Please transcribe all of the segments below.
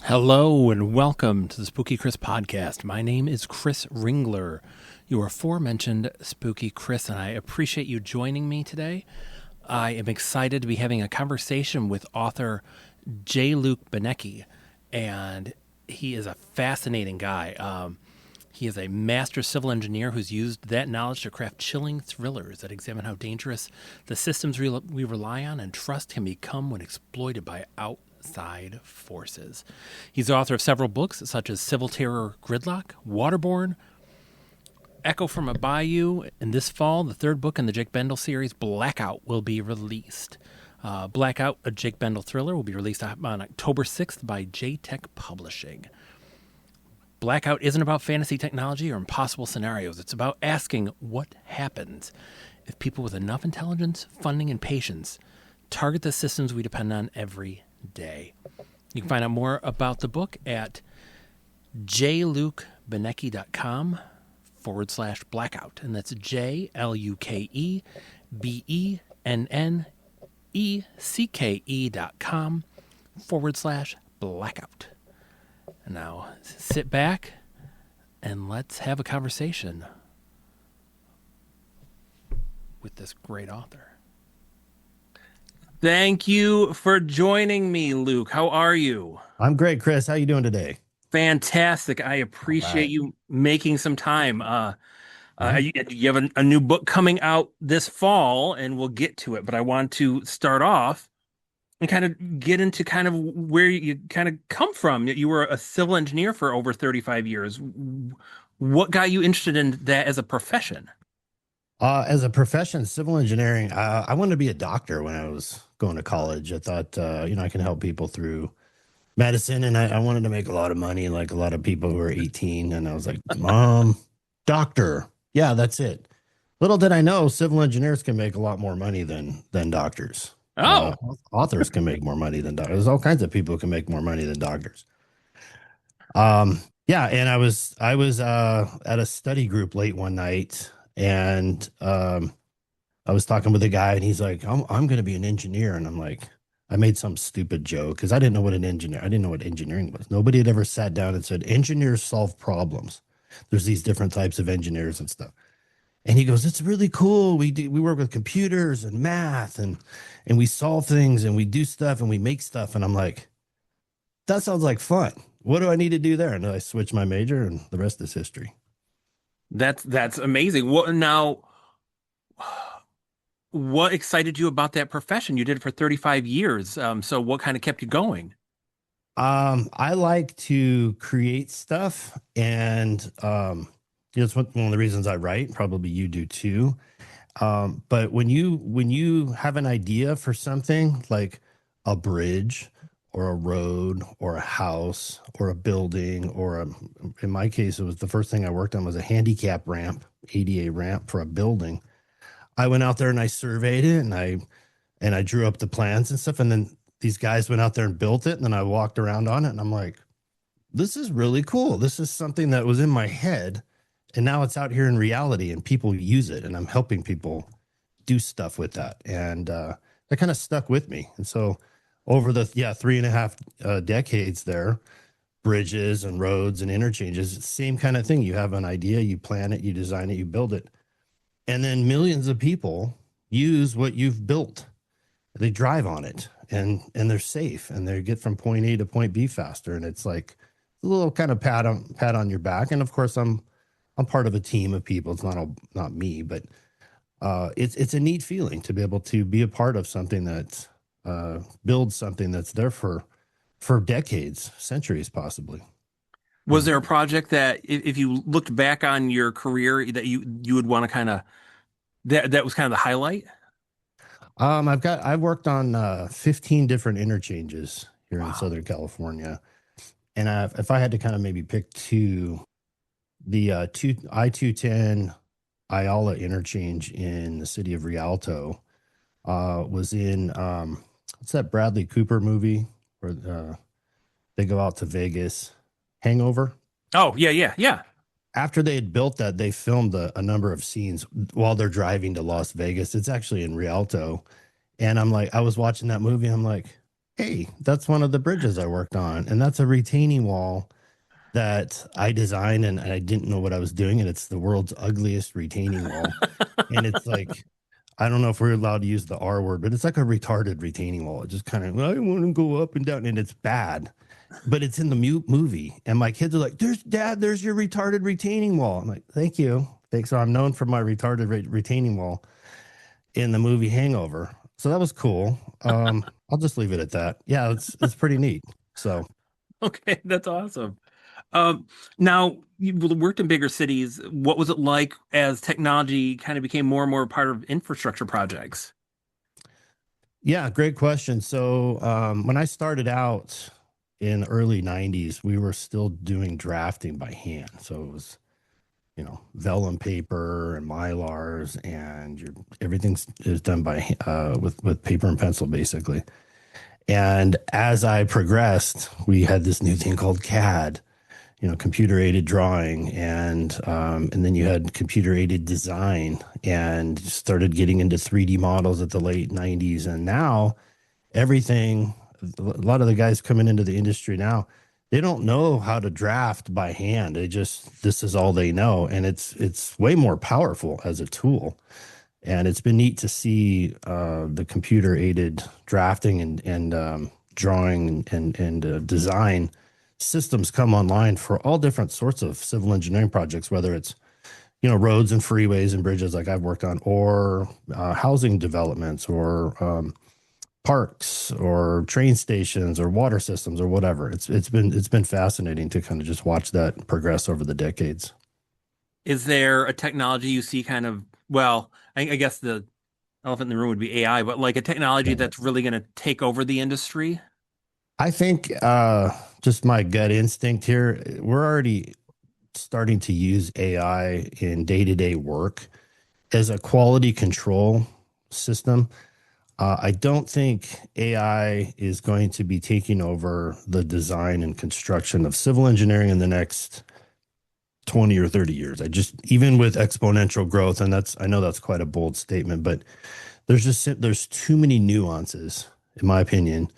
Hello and welcome to the Spooky Chris podcast. My name is Chris Ringler, your aforementioned Spooky Chris, and I appreciate you joining me today. I am excited to be having a conversation with author J. Luke Bennecke, and he is a fascinating guy. He is a master civil engineer who's used that knowledge to craft chilling thrillers that examine how dangerous the systems we rely on and trust can become when exploited by outside forces. He's the author of several books such as Civil Terror Gridlock, Waterborne, Echo from a Bayou, and this fall, the third book in the Jake Bendel series, Blackout, will be released. Blackout, a Jake Bendel thriller, will be released on October 6th by J-Tech Publishing. Blackout isn't about fantasy technology or impossible scenarios. It's about asking what happens if people with enough intelligence, funding, and patience target the systems we depend on every day. You can find out more about the book at jlukebennecke.com/blackout. And that's JLUKEBENNECKE.com/blackout. Now, sit back and let's have a conversation with this great author. Thank you for joining me, Luke. How are you? I'm great, Chris. How you doing today? Fantastic. I appreciate you making some time. Mhm. You have a new book coming out this fall, and we'll get to it. But I want to start off and kind of get into kind of where you kind of come from. You were a civil engineer for over 35 years. What got you interested in that as a profession? As a profession, civil engineering, I wanted to be a doctor when I was going to college. I thought, I can help people through medicine, and I wanted to make a lot of money, like a lot of people who are 18. And I was like, Mom, doctor. Yeah, that's it. Little did I know, civil engineers can make a lot more money than doctors. Oh, Authors can make more money than doctors. There's all kinds of people who can make more money than doctors. Yeah, and I was at a study group late one night, and I was talking with a guy, and he's like, I'm going to be an engineer. And I'm like, I made some stupid joke because I didn't know what engineering was. Nobody had ever sat down and said, engineers solve problems. There's these different types of engineers and stuff. And he goes, it's really cool. We work with computers and math, and we solve things, and we do stuff, and we make stuff. And I'm like, that sounds like fun. What do I need to do there? And I switched my major, and the rest is history. that's amazing. What excited you about that profession? You did it for 35 years. So what kind of kept you going? I like to create stuff, and it's one of the reasons I write. Probably you do too. But when you have an idea for something like a bridge or a road or a house or a building in my case, it was the first thing I worked on was a handicap ramp, ADA ramp for a building. I went out there and I surveyed it, and I drew up the plans and stuff. And then these guys went out there and built it. And then I walked around on it, and I'm like, this is really cool. This is something that was in my head, and now it's out here in reality, and people use it, and I'm helping people do stuff with that. And that kind of stuck with me. And so over the 3.5 decades there, bridges and roads and interchanges, same kind of thing. You have an idea, you plan it, you design it, you build it, and then millions of people use what you've built. They drive on it, and they're safe, and they get from point A to point B faster. And it's like a little kind of pat on your back. And of course, I'm part of a team of people. It's not me, but it's a neat feeling to be able to be a part of something that builds something that's there for decades, centuries, possibly. Was there a project that if you looked back on your career that you would want to kind of that was kind of the highlight? I've worked on 15 different interchanges here in Wow. Southern California, and if I had to kind of maybe pick two, the I-210 Ayala interchange in the city of Rialto was in what's that Bradley Cooper movie where they go out to Vegas, Hangover? Oh, yeah, yeah, yeah. After they had built that, they filmed a number of scenes while they're driving to Las Vegas. It's actually in Rialto. And I'm like, I was watching that movie. I'm like, hey, that's one of the bridges I worked on. And that's a retaining wall that I designed and I didn't know what I was doing. And it's the world's ugliest retaining wall. And it's like, I don't know if we're allowed to use the R word, but it's like a retarded retaining wall. It just kind of, I want to go up and down, and it's bad, but it's in the movie. And my kids are like, there's dad, there's your retarded retaining wall. I'm like, thank you. Thanks. So I'm known for my retarded retaining wall in the movie Hangover. So that was cool. I'll just leave it at that. Yeah, it's pretty neat. So Okay, that's awesome. Um, Now you worked in bigger cities. What was it like as technology kind of became more and more part of infrastructure projects? yeah, great question. So when I started out in the early 90s, we were still doing drafting by hand. So it was, vellum paper and mylars, and everything is done by with paper and pencil basically. And as I progressed, we had this new thing called CAD, computer aided drawing, and then you had computer aided design, and started getting into 3D models at the late 90s. And now everything, a lot of the guys coming into the industry now, they don't know how to draft by hand. They just, this is all they know, and it's way more powerful as a tool. And it's been neat to see the computer aided drafting and drawing and design systems come online for all different sorts of civil engineering projects, whether it's roads and freeways and bridges like I've worked on, or housing developments, or parks, or train stations, or water systems, or whatever. It's been fascinating to kind of just watch that progress over the decades. Is there a technology you see kind of, well, I guess the elephant in the room would be AI, but like a technology Yeah. that's really going to take over the industry? I think just my gut instinct here, we're already starting to use AI in day-to-day work as a quality control system. I don't think AI is going to be taking over the design and construction of civil engineering in the next 20 or 30 years. Even with exponential growth, and I know that's quite a bold statement, but there's too many nuances, in my opinion,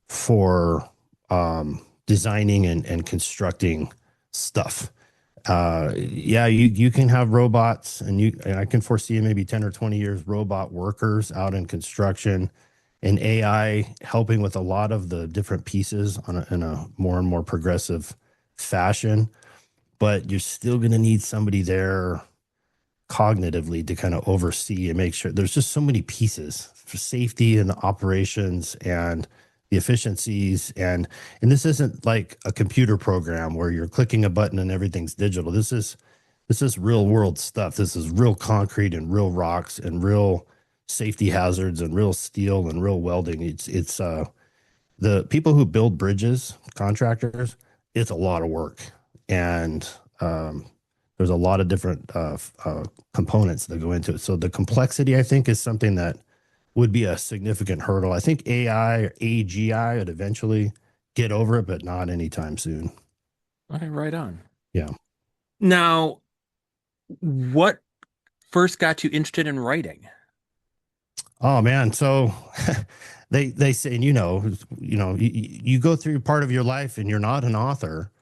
for designing and constructing stuff. Yeah, you can have robots, and I can foresee in maybe 10 or 20 years robot workers out in construction, and AI helping with a lot of the different pieces in a more and more progressive fashion. But you're still going to need somebody there cognitively to kind of oversee and make sure. There's just so many pieces for safety and the operations and the efficiencies, and this isn't like a computer program where you're clicking a button and everything's digital. This is real world stuff. This is real concrete and real rocks and real safety hazards and real steel and real welding. It's the people who build bridges, contractors, it's a lot of work. And there's a lot of different components that go into it. So the complexity, I think, is something that would be a significant hurdle. I think AI or AGI would eventually get over it, but not anytime soon. Okay, right on. Yeah. Now, what first got you interested in writing? Oh man. So they say, and you go through part of your life and you're not an author.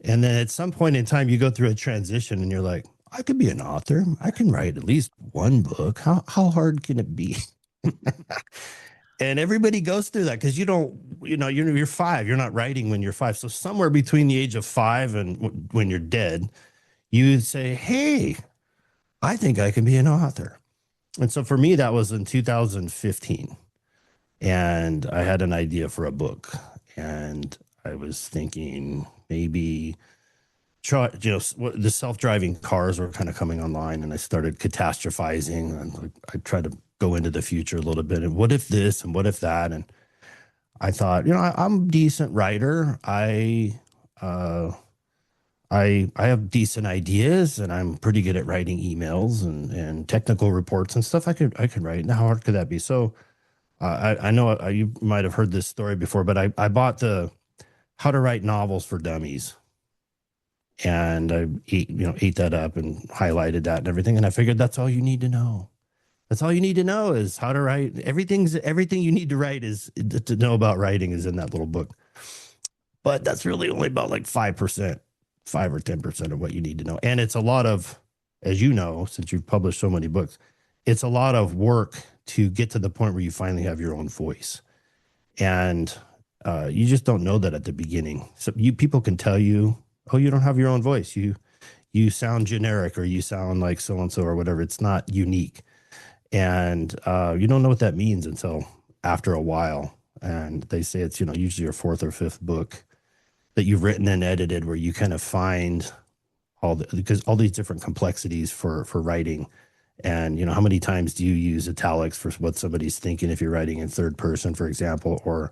And then at some point in time, you go through a transition and you're like, I could be an author. I can write at least one book. How hard can it be? And everybody goes through that because you're 5. You're not writing when you're 5. So somewhere between the age of 5 and when you're dead, you say, hey, I think I can be an author. And so for me, that was in 2015. And I had an idea for a book. And I was thinking maybe the self-driving cars were kind of coming online, and I started catastrophizing, and I tried to go into the future a little bit, and what if this and what if that. And I thought, I'm a decent writer. uh I have decent ideas, and I'm pretty good at writing emails and technical reports and stuff. I could write. Now, how hard could that be? So I know you might have heard this story before, but I bought the How to Write Novels for Dummies, and I ate that up and highlighted that and everything. And I figured that's all you need to know. That's all you need to know is how to write. Everything you need to write is to know about writing is in that little book. But that's really only about like 5%, 5 or 10% of what you need to know. And it's a lot of, as you know, since you've published so many books, it's a lot of work to get to the point where you finally have your own voice. And you just don't know that at the beginning. So people can tell you, oh, you don't have your own voice. You sound generic, or you sound like so and so or whatever. It's not unique. And you don't know what that means until after a while. And they say it's, usually your fourth or fifth book that you've written and edited, where you kind of find because all these different complexities for writing. And how many times do you use italics for what somebody's thinking if you're writing in third person, for example? Or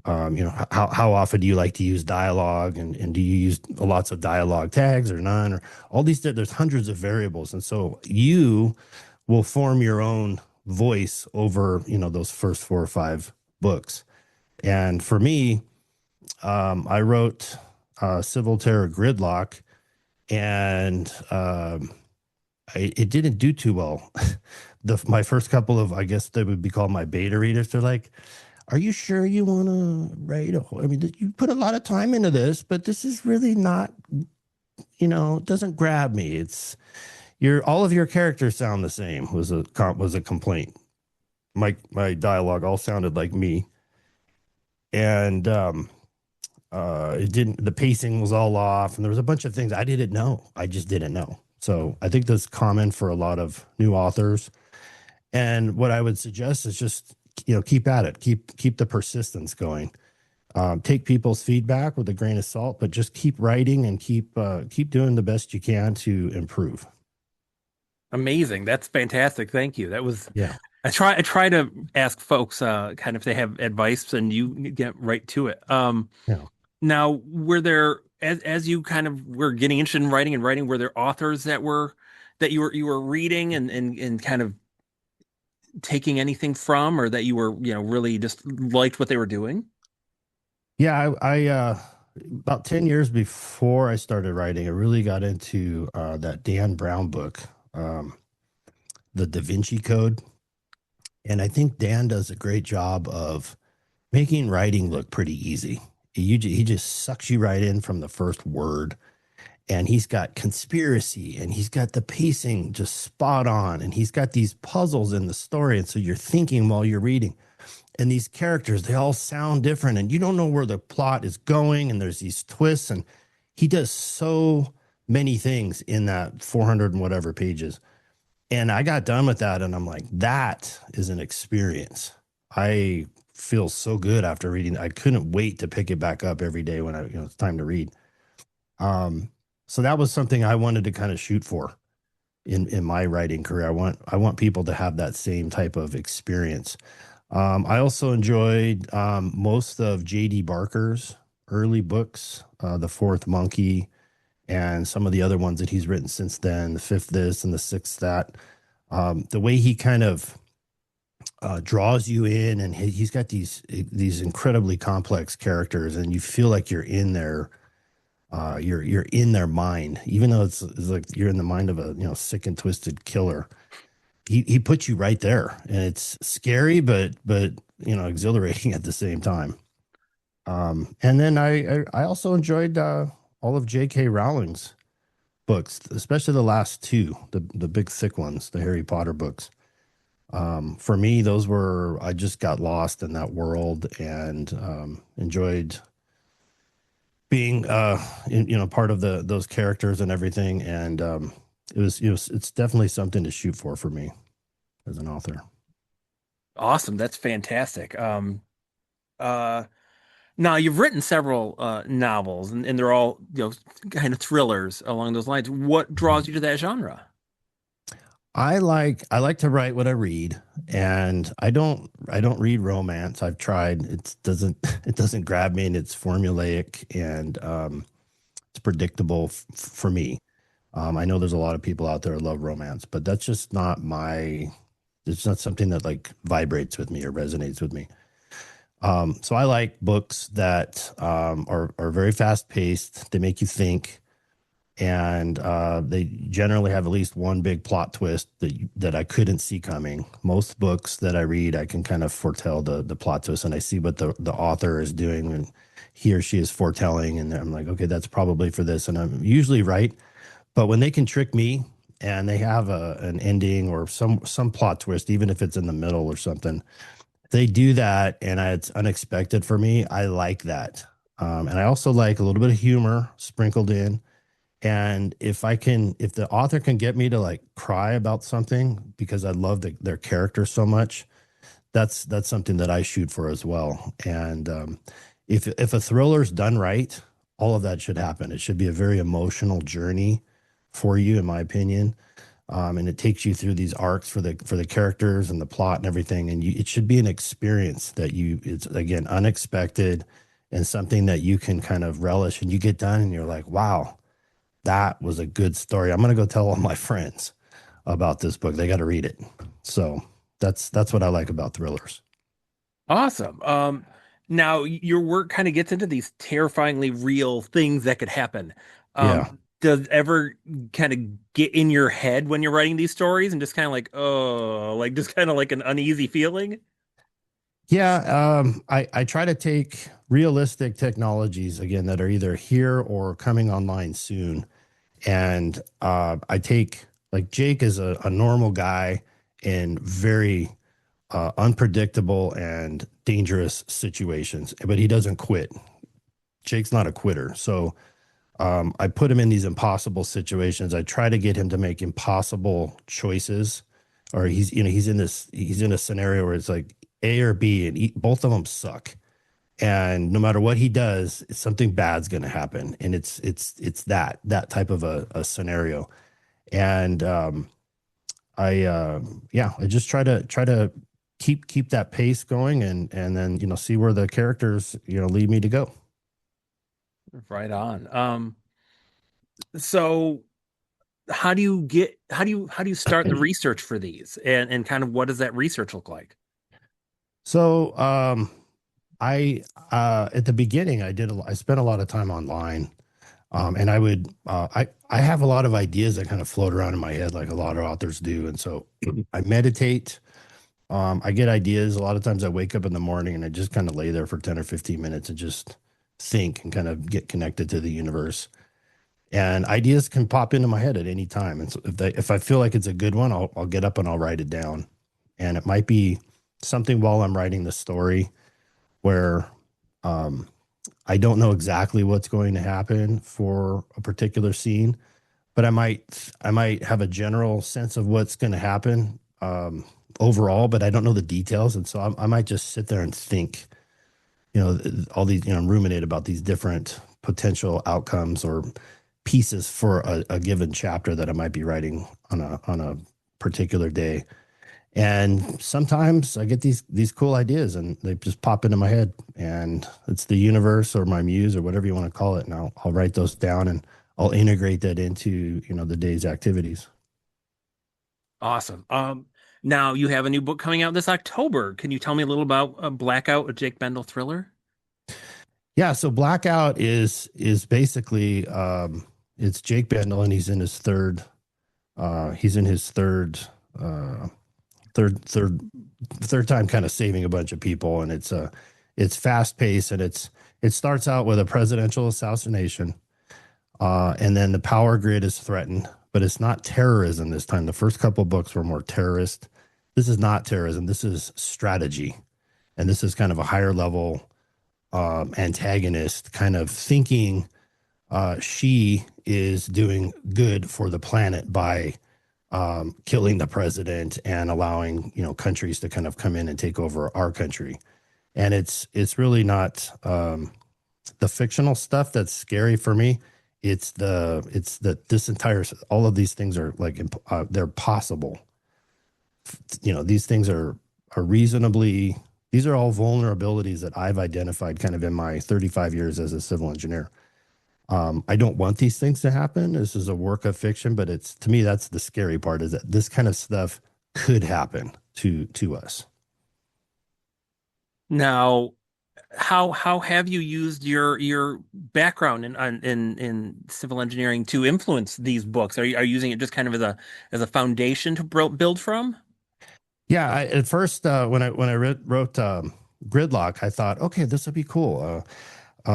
how often do you like to use dialogue, and do you use lots of dialogue tags or none, or all these? There's hundreds of variables, and so you will form your own voice over those first 4 or 5 books. And for me, I wrote Civil Terror Gridlock, and it didn't do too well. My first couple of, I guess they would be called my beta readers, they're like, are you sure you want to write I mean, you put a lot of time into this, but this is really not, it doesn't grab me. It's all of your characters sound the same, was a complaint. My dialogue all sounded like me. And it didn't, the pacing was all off, and there was a bunch of things I didn't know. I just didn't know. So I think that's common for a lot of new authors. And what I would suggest is just, keep at it, keep the persistence going. Take people's feedback with a grain of salt, but just keep writing and keep doing the best you can to improve. Amazing. That's fantastic. Thank you. That was Yeah. I try to ask folks kind of if they have advice, and you get right to it. Yeah. Now, were there, as you kind of were getting interested in writing, were there authors that you were reading and kind of taking anything from, or that you were, really just liked what they were doing? Yeah. I about 10 years before I started writing, I really got into that Dan Brown book, The Da Vinci Code. And I think Dan does a great job of making writing look pretty easy. He just sucks you right in from the first word. And he's got conspiracy, and he's got the pacing just spot on. And he's got these puzzles in the story. And so you're thinking while you're reading. And these characters, they all sound different, and you don't know where the plot is going. And there's these twists. And he does so many things in that 400 and whatever pages. And I got done with that, and I'm like, that is an experience. I feel so good after reading. I couldn't wait to pick it back up every day when it's time to read. So that was something I wanted to kind of shoot for in my writing career. I want people to have that same type of experience. I also enjoyed most of J.D. Barker's early books, The Fourth Monkey, and some of the other ones that he's written since then, The Fifth This and The Sixth That. The way he kind of draws you in, and he's got these incredibly complex characters, and you feel like you're in their you're in their mind, even though it's like you're in the mind of a sick and twisted killer. He puts you right there, and it's scary, but exhilarating at the same time. And then I also enjoyed all of J.K. Rowling's books, especially the last two, the big thick ones, the Harry Potter books. For me, I just got lost in that world, and enjoyed being part of those characters and everything. And it's definitely something to shoot for me as an author. Awesome. That's fantastic. Uh, Now you've written several novels, and they're all, kind of thrillers along those lines. What draws you to that genre? I like to write what I read, and I don't read romance. I've tried. It doesn't grab me, and it's formulaic, and it's predictable for me. I know there's a lot of people out there who love romance, but that's just not my. It's not something that like vibrates with me or resonates with me. So I like books that are very fast paced. They make you think, and they generally have at least one big plot twist that I couldn't see coming. Most books that I read, I can kind of foretell the plot twist, and I see what the author is doing, and he or she is foretelling, and I'm like, okay, that's probably for this, and I'm usually right. But when they can trick me and they have an ending or some plot twist, even if it's in the middle or something, they do that, and it's unexpected for me. I like that, and I also like a little bit of humor sprinkled in. And if the author can get me to like cry about something because I love their character so much, that's something that I shoot for as well. And if a thriller's done right, all of that should happen. It should be a very emotional journey for you, in my opinion. And it takes you through these arcs for the characters and the plot and everything. And it should be an experience that it's again unexpected and something that you can kind of relish. And you get done and you're like, wow, that was a good story. I'm going to go tell all my friends about this book. They got to read it. So that's what I like about thrillers. Awesome. Now your work kind of gets into these terrifyingly real things that could happen. Yeah. Does ever kind of get in your head when you're writing these stories and just kind of like, oh, like just kind of like an uneasy feeling? Yeah. I try to take realistic technologies again that are either here or coming online soon. And I take like Jake is a normal guy in very unpredictable and dangerous situations, but he doesn't quit. Jake's not a quitter. So I put him in these impossible situations. I try to get him to make impossible choices, or he's in a scenario where it's like A or B, and both of them suck. And no matter what he does, something bad's going to happen, and it's that type of a scenario. And I just try to keep that pace going, and then see where the characters lead me to go. Right on. So how do you start the research for these and kind of what does that research look like? So I at the beginning I spent a lot of time online, and I have a lot of ideas that kind of float around in my head like a lot of authors do, and so I meditate. I get ideas. A lot of times I wake up in the morning and I just kind of lay there for 10 or 15 minutes and just think and kind of get connected to the universe. And ideas can pop into my head at any time. And so if I feel like it's a good one, I'll get up and I'll write it down. And it might be something while I'm writing the story where um, I don't know exactly what's going to happen for a particular scene, but I might have a general sense of what's going to happen overall, but I don't know the details, and so I might just sit there and think, all these, ruminate about these different potential outcomes or pieces for a given chapter that I might be writing on a particular day. And sometimes I get these cool ideas and they just pop into my head, and it's the universe or my muse or whatever you want to call it. And I'll write those down and I'll integrate that into, the day's activities. Awesome. Now you have a new book coming out this October. Can you tell me a little about Blackout, a Jake Bendel thriller? Yeah. So Blackout is basically, it's Jake Bendel, and he's in his uh, third, third, third time kind of saving a bunch of people. And it's fast paced, and it starts out with a presidential assassination. And then the power grid is threatened, but it's not terrorism this time. The first couple of books were more terrorist. This is not terrorism. This is strategy. And this is kind of a higher level antagonist kind of thinking she is doing good for the planet by killing the president and allowing, countries to kind of come in and take over our country. And it's really not the fictional stuff that's scary for me. It's the this entire all of these things are like they're possible. These things are reasonably, these are all vulnerabilities that I've identified kind of in my 35 years as a civil engineer. I don't want these things to happen. This is a work of fiction, but it's, to me, that's the scary part, is that this kind of stuff could happen to us. Now, how have you used your background in civil engineering to influence these books? Are you using it just kind of as a foundation to build from? Yeah, at first when I wrote Gridlock, I thought, okay, this would be cool.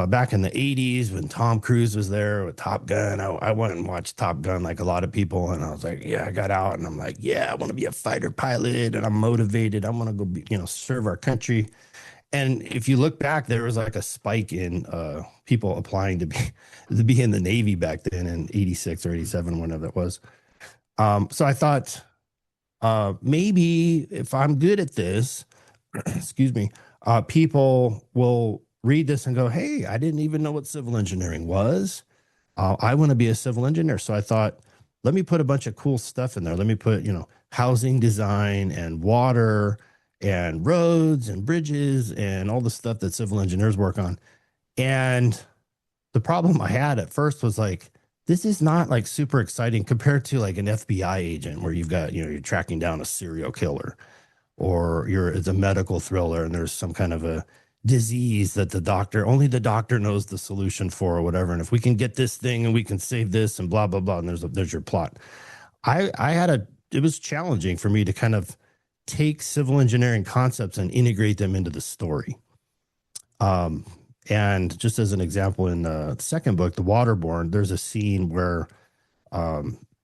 Back in the '80s when Tom Cruise was there with Top Gun, I went and watched Top Gun like a lot of people, and I was like, yeah, I got out, and I'm like, yeah, I want to be a fighter pilot, and I'm motivated. I want to go, serve our country. And if you look back, there was like a spike in people applying to be in the Navy back then in '86 or '87, whenever it was. So I thought maybe if I'm good at this, excuse me, people will read this and go, hey, I didn't even know what civil engineering was. I want to be a civil engineer. So I thought, let me put a bunch of cool stuff in there. Let me put, housing design and water and roads and bridges and all the stuff that civil engineers work on. And the problem I had at first was like, this is not like super exciting compared to like an FBI agent where you've got, you're tracking down a serial killer, or it's a medical thriller and there's some kind of a disease that only the doctor knows the solution for or whatever. And if we can get this thing and we can save this and blah, blah, blah, and there's your plot. It was challenging for me to kind of take civil engineering concepts and integrate them into the story. And just as an example, in the second book, The Waterborne, there's a scene where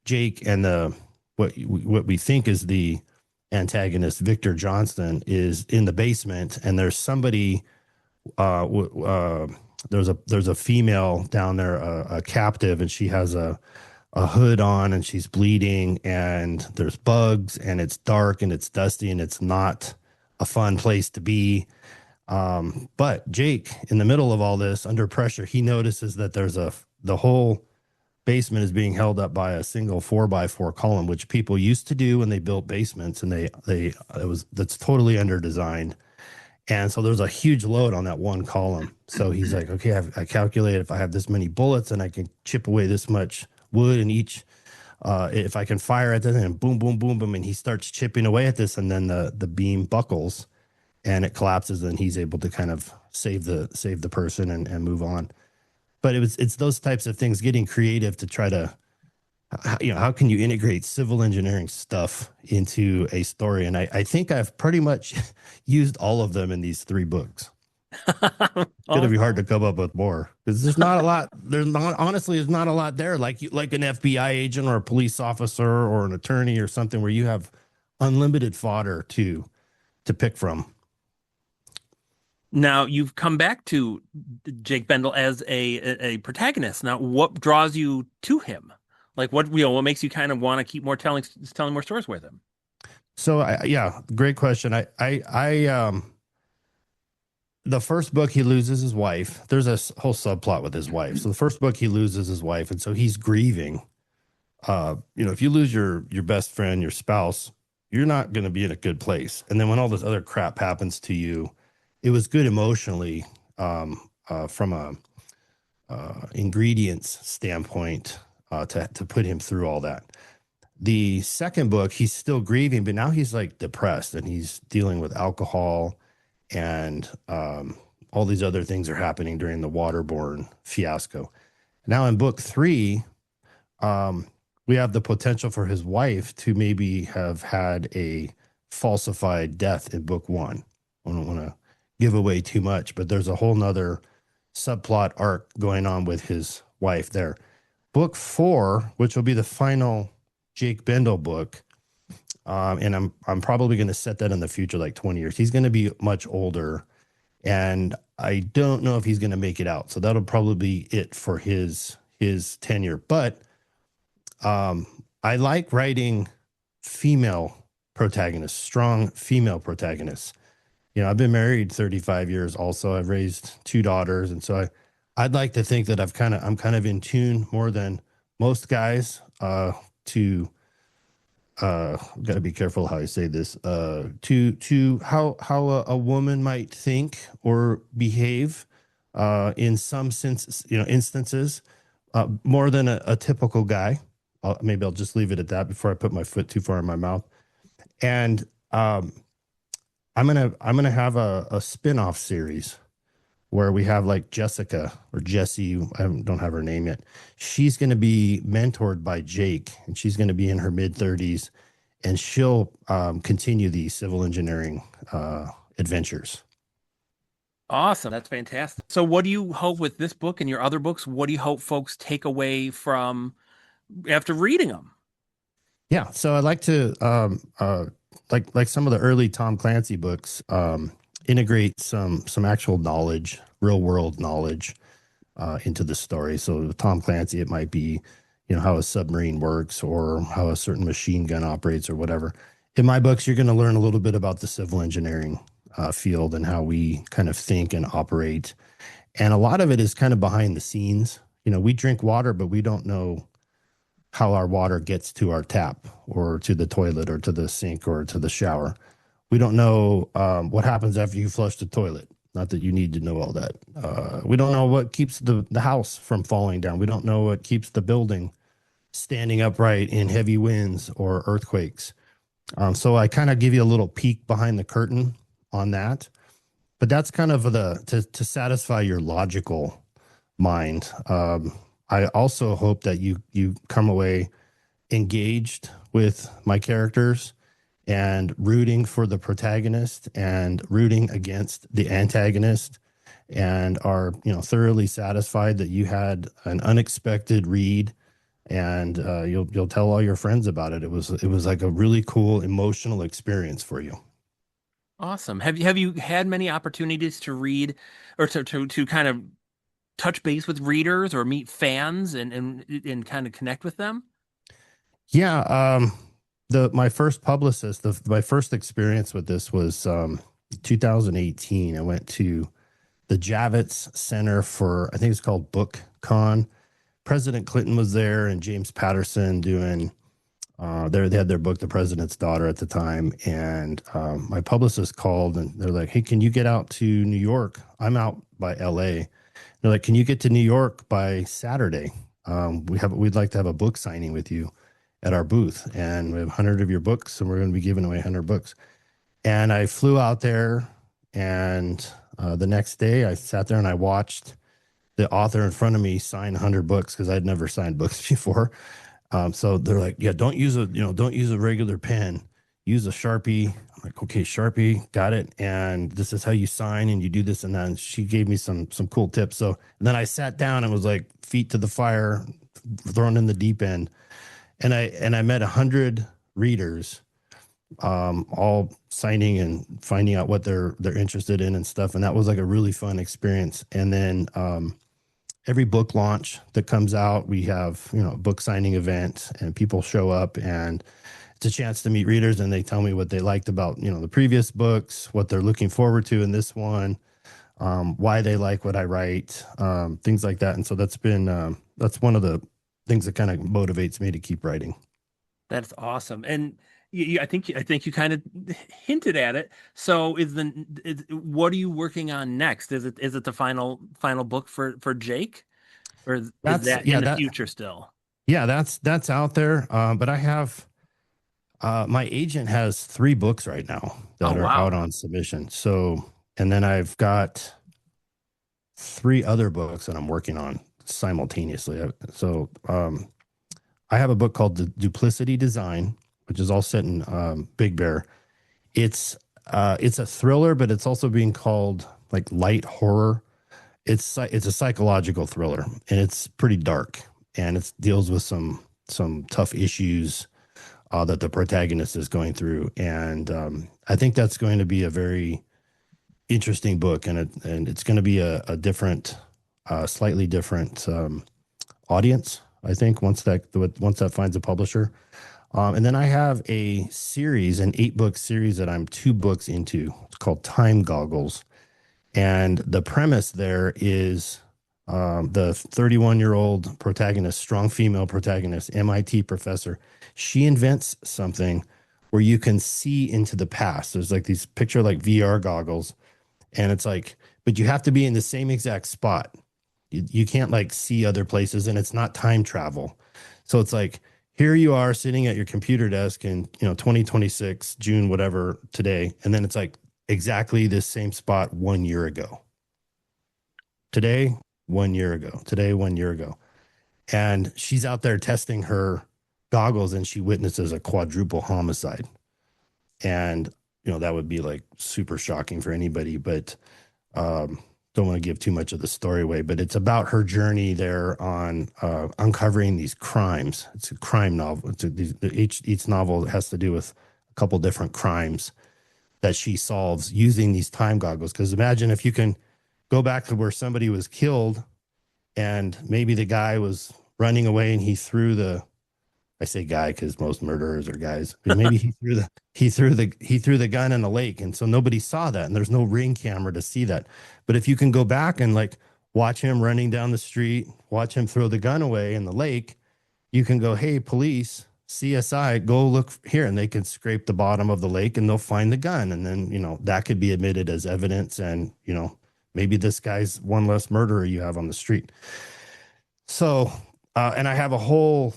Jake and what we think is the antagonist, Victor Johnston, is in the basement, and there's somebody. There's a female down there, a captive, and she has a hood on, and she's bleeding, and there's bugs, and it's dark, and it's dusty, and it's not a fun place to be. But Jake, in the middle of all this, under pressure, he notices that the whole basement is being held up by a single 4x4 column, which people used to do when they built basements, and that's totally under designed. And so there's a huge load on that one column. So he's like, okay, I calculate if I have this many bullets and I can chip away this much wood in each, if I can fire at this, and boom, boom, boom, boom, and he starts chipping away at this, and then the beam buckles and it collapses, and he's able to kind of save the person and move on. But it's those types of things, getting creative to try to, how can you integrate civil engineering stuff into a story? And I think I've pretty much used all of them in these three books. It's going to be hard to come up with more because there's not a lot. There's not a lot there. Like an FBI agent or a police officer or an attorney or something where you have unlimited fodder to pick from. Now you've come back to Jake Bendel as a protagonist. Now, what draws you to him? Like what makes you kind of want to keep telling more stories with him? So yeah, great question. I the first book he loses his wife. There's a whole subplot with his wife. So the first book he loses his wife, and so he's grieving. If you lose your best friend, your spouse, you're not going to be in a good place. And then when all this other crap happens to you, it was good emotionally, from a ingredients standpoint, to put him through all that. The second book, he's still grieving, but now he's like depressed and he's dealing with alcohol, and all these other things are happening during the waterborne fiasco. Now in book three, we have the potential for his wife to maybe have had a falsified death in book one. I don't want to give away too much, but there's a whole nother subplot arc going on with his wife there. Book four, which will be the final Jake Bendel book, and I'm probably going to set that in the future, like 20 years. He's going to be much older, and I don't know if he's going to make it out. So that'll probably be it for his tenure. But I like writing female protagonists, strong female protagonists. I've been married 35 years. Also, I've raised two daughters, and so I'd like to think that I'm kind of in tune more than most guys, to got to be careful how I say this, to how a woman might think or behave, in some sense, instances, more than a typical guy. Maybe I'll just leave it at that before I put my foot too far in my mouth. And I'm gonna have a spin-off series where we have like Jessica or Jessie. I don't have her name yet. She's going to be mentored by Jake, and she's going to be in her mid 30s, and she'll continue the civil engineering adventures. Awesome. That's fantastic. So, what do you hope with this book and your other books? What do you hope folks take away from after reading them? Yeah, so I like to like some of the early Tom Clancy books, integrate some actual knowledge, real world knowledge, into the story. So with Tom Clancy, it might be, how a submarine works or how a certain machine gun operates or whatever. In my books, you're going to learn a little bit about the civil engineering field and how we kind of think and operate. And a lot of it is kind of behind the scenes. We drink water, but we don't know how our water gets to our tap or to the toilet or to the sink or to the shower. We don't know what happens after you flush the toilet. Not that you need to know all that. We don't know what keeps the house from falling down. We don't know what keeps the building standing upright in heavy winds or earthquakes. So I kind of give you a little peek behind the curtain on that. But that's kind of to satisfy your logical mind. I also hope that you come away engaged with my characters and rooting for the protagonist and rooting against the antagonist, and are thoroughly satisfied that you had an unexpected read, and you'll tell all your friends about it. It was like a really cool emotional experience for you. Awesome. Have you had many opportunities to read or to kind of touch base with readers or meet fans and kind of connect with them? Yeah, the my first publicist, my first experience with this was 2018. I went to the Javits Center for, I think it's called Book Con. President Clinton was there and James Patterson doing they had their book, The President's Daughter, at the time. And my publicist called and they're like, "Hey, can you get out to New York? I'm out by LA." They're like, "Can you get to New York by Saturday? We'd like to have a book signing with you at our booth, and we have 100 of your books, and we're going to be giving away 100 books." And I flew out there, and the next day I sat there and I watched the author in front of me sign 100 books because I'd never signed books before. So they're like, "Yeah, don't use a regular pen, use a Sharpie." I'm like, "Okay, Sharpie, got it. And this is how you sign, and you do this and that." And she gave me some cool tips. So and then I sat down and was like, feet to the fire, thrown in the deep end, and I met 100 readers, all signing and finding out what they're interested in and stuff. And that was like a really fun experience. And then every book launch that comes out, we have, a book signing event, and people show up, and it's a chance to meet readers, and they tell me what they liked about, the previous books, what they're looking forward to in this one, why they like what I write, things like that. And so that's one of the things that kind of motivates me to keep writing. That's awesome. And I think you kind of hinted at it. So what are you working on next? Is it the final book for Jake, or is That's that in yeah, the that future still? yeah, that's out there. But I have my agent has 3 books right now Oh that are out wow. on submission. So, and then I've got 3 other books that I'm working on simultaneously. So, I have a book called The Duplicity Design, which is all set in Big Bear. It's a thriller, but it's also being called like light horror. It's a psychological thriller, and it's pretty dark, and it deals with some tough issues that the protagonist is going through. And I think that's going to be a very interesting book, and it's going to be a different, slightly different audience. I think once that finds a publisher. And then I have a series, an 8-book series that I'm 2 books into. It's called Time Goggles, and the premise there is the 31-year-old protagonist, strong female protagonist, MIT professor. She invents something where you can see into the past. There's like these picture like VR goggles, and it's like, but you have to be in the same exact spot. You can't like see other places, and it's not time travel. So it's like, here you are sitting at your computer desk in 2026 June whatever today, and then it's like exactly this same spot 1 year ago. today, 1 year ago, today, 1 year ago. And she's out there testing her goggles and she witnesses a quadruple homicide. And, that would be like super shocking for anybody, but don't want to give too much of the story away. But it's about her journey there on uncovering these crimes. It's a crime novel. Each novel has to do with a couple different crimes that she solves using these time goggles. Because imagine if you can go back to where somebody was killed and maybe the guy was running away and he threw the I say guy because most murderers are guys. But maybe he threw the gun in the lake, and so nobody saw that, and there's no ring camera to see that. But if you can go back and like watch him running down the street, watch him throw the gun away in the lake, you can go, hey, police, CSI, go look here, and they can scrape the bottom of the lake and they'll find the gun, and then that could be admitted as evidence, and maybe this guy's one less murderer you have on the street. So, and I have a whole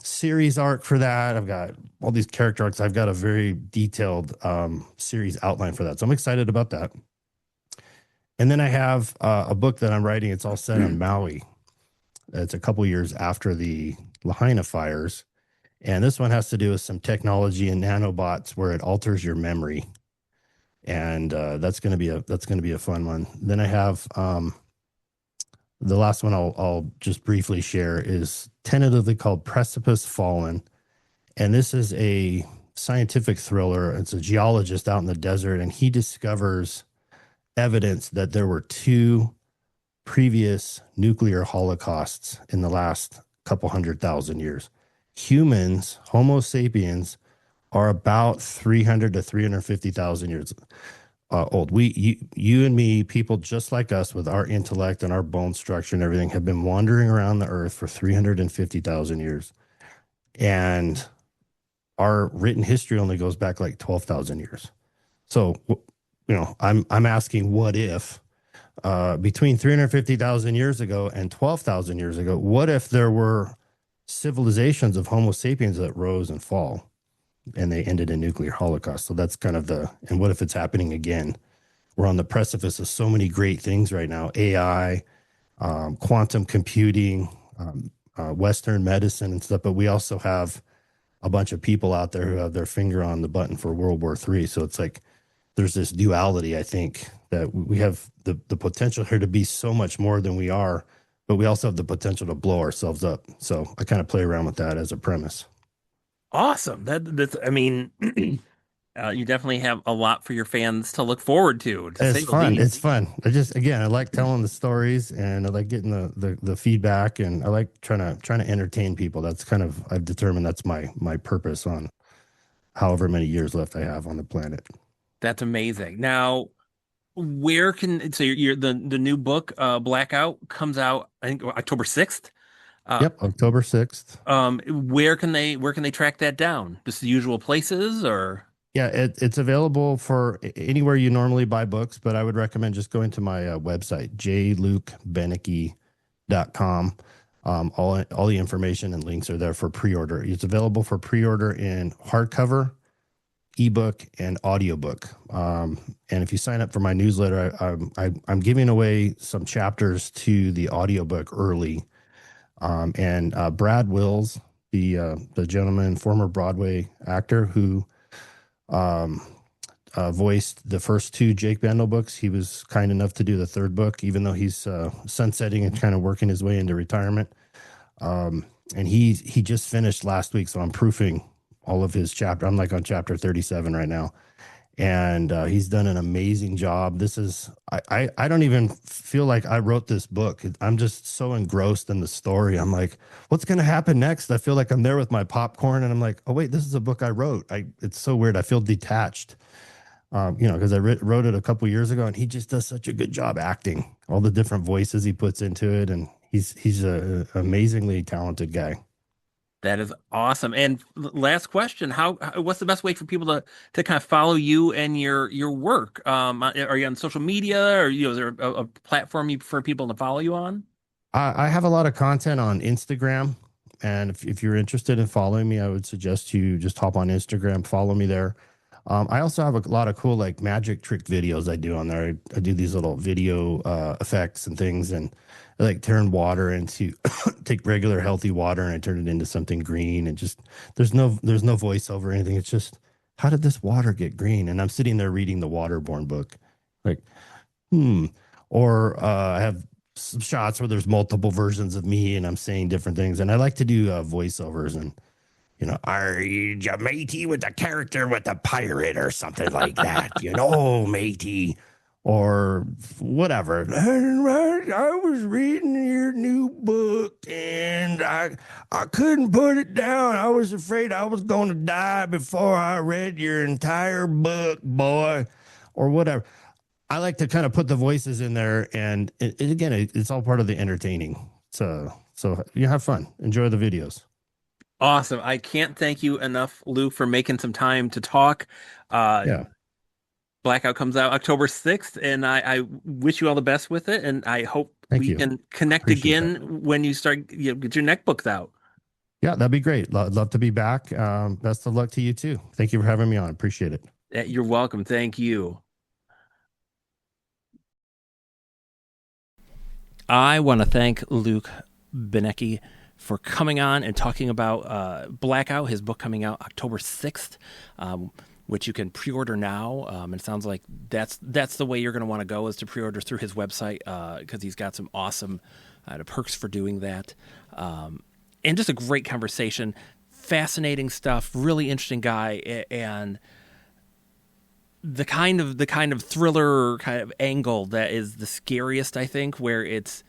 series arc for that. I've got all these character arcs. I've got a very detailed series outline for that. So I'm excited about that. And then I have a book that I'm writing. It's all set on Maui. It's a couple years after the Lahaina fires. And this one has to do with some technology and nanobots where it alters your memory. And that's going to be a fun one. Then I have the last one I'll just briefly share is tentatively called Precipice Fallen. And this is a scientific thriller. It's a geologist out in the desert, and he discovers evidence that there were two previous nuclear holocausts in the last couple 100,000 years. Humans, Homo sapiens, are about 300 to 350,000 years old. You and me, people just like us with our intellect and our bone structure and everything, have been wandering around the earth for 350,000 years. And our written history only goes back like 12,000 years. So, I'm asking, what if between 350,000 years ago and 12,000 years ago, what if there were civilizations of Homo sapiens that rose and fall and they ended in nuclear holocaust? So that's kind of and what if it's happening again? We're on the precipice of so many great things right now: AI, quantum computing, Western medicine and stuff. But we also have a bunch of people out there who have their finger on the button for World War III. So it's like there's this duality, I think, that we have the potential here to be so much more than we are, but we also have the potential to blow ourselves up. So I kind of play around with that as a premise. Awesome. That's, I mean, you definitely have a lot for your fans to look forward to It's say the fun. It's least. fun. I like telling the stories, and I like getting the feedback, and I like trying to entertain people. That's kind of, I've determined that's my purpose on however many years left I have on the planet. That's amazing. Now, so the new book, Blackout, comes out, I think, October 6th. Uh, Yep, October 6th. where can they track that down? Just the usual places, or? Yeah, it's available for anywhere you normally buy books, but I would recommend just going to my website, jlukebennecke.com. All the information and links are there for pre-order. It's available for pre-order in hardcover, ebook, and audiobook. And if you sign up for my newsletter, I'm giving away some chapters to the audiobook early. And Brad Wills, the gentleman, former Broadway actor who um, voiced the first two Jake Bendel books. He was kind enough to do the third book, even though he's sunsetting and kind of working his way into retirement. And he just finished last week, so I'm proofing all of his chapter. I'm like on chapter 37 right now, and he's done an amazing job. This is I don't even feel like I wrote this book. I'm just so engrossed in the story. I'm like, what's going to happen next? I feel like I'm there with my popcorn, and I'm like, oh wait, this is a book I wrote. It's so weird. I feel detached, because I wrote it a couple years ago, and he just does such a good job acting all the different voices he puts into it, and he's a amazingly talented guy. That is awesome. And last question, what's the best way for people to kind of follow you and your work? Are you on social media, or is there a platform for people to follow you on? I have a lot of content on Instagram. And if you're interested in following me, I would suggest you just hop on Instagram, follow me there. I also have a lot of cool like magic trick videos I do on there. I do these little video effects and things, and I like turn water into take regular healthy water and I turn it into something green. And just there's no voiceover or anything. It's just how did this water get green? And I'm sitting there reading the Waterborne book, like hmm. Or I have some shots where there's multiple versions of me and I'm saying different things. And I like to do voiceovers and are you matey with the character with the pirate or something like that? Matey, or whatever. I was reading your new book and I couldn't put it down. I was afraid I was going to die before I read your entire book, boy, or whatever. I like to kind of put the voices in there, and it's all part of the entertaining. So you have fun, enjoy the videos. Awesome. I can't thank you enough, Lou, for making some time to talk. Uh, Yeah, Blackout comes out October 6th, and I wish you all the best with it. And I hope thank we you. can connect Appreciate that. again when you start, get your neck books out. Yeah, that'd be great. Love to be back. Best of luck to you too. Thank you for having me on. Appreciate it. You're welcome. Thank you. I want to thank Luke Bennecke for coming on and talking about Blackout, his book coming out October 6th, which you can pre-order now. And it sounds like that's the way you're going to want to go, is to pre-order through his website, because he's got some awesome perks for doing that. And just a great conversation, fascinating stuff, really interesting guy, and the kind of thriller kind of angle that is the scariest, I think, where it's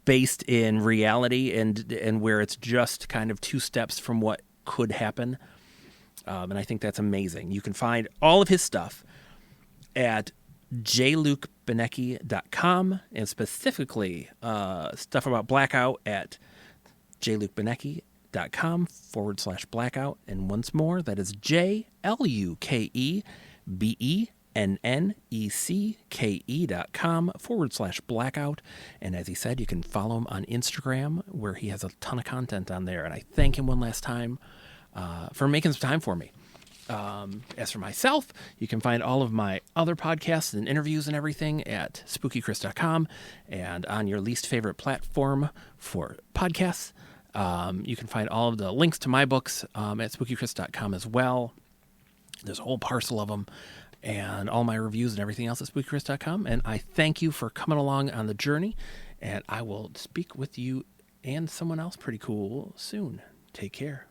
based in reality and where it's just kind of two steps from what could happen. And I think that's amazing. You can find all of his stuff at jlukebennecke.com, and specifically stuff about Blackout at jlukebennecke.com/blackout. And once more, that is JLUKEBENNECKE.com/blackout. And as he said, you can follow him on Instagram, where he has a ton of content on there. And I thank him one last time for making some time for me. As for myself, you can find all of my other podcasts and interviews and everything at spookychris.com and on your least favorite platform for podcasts. You can find all of the links to my books at spookychris.com as well. There's a whole parcel of them, and all my reviews and everything else at spookychris.com. And I thank you for coming along on the journey, and I will speak with you and someone else pretty cool soon. Take care.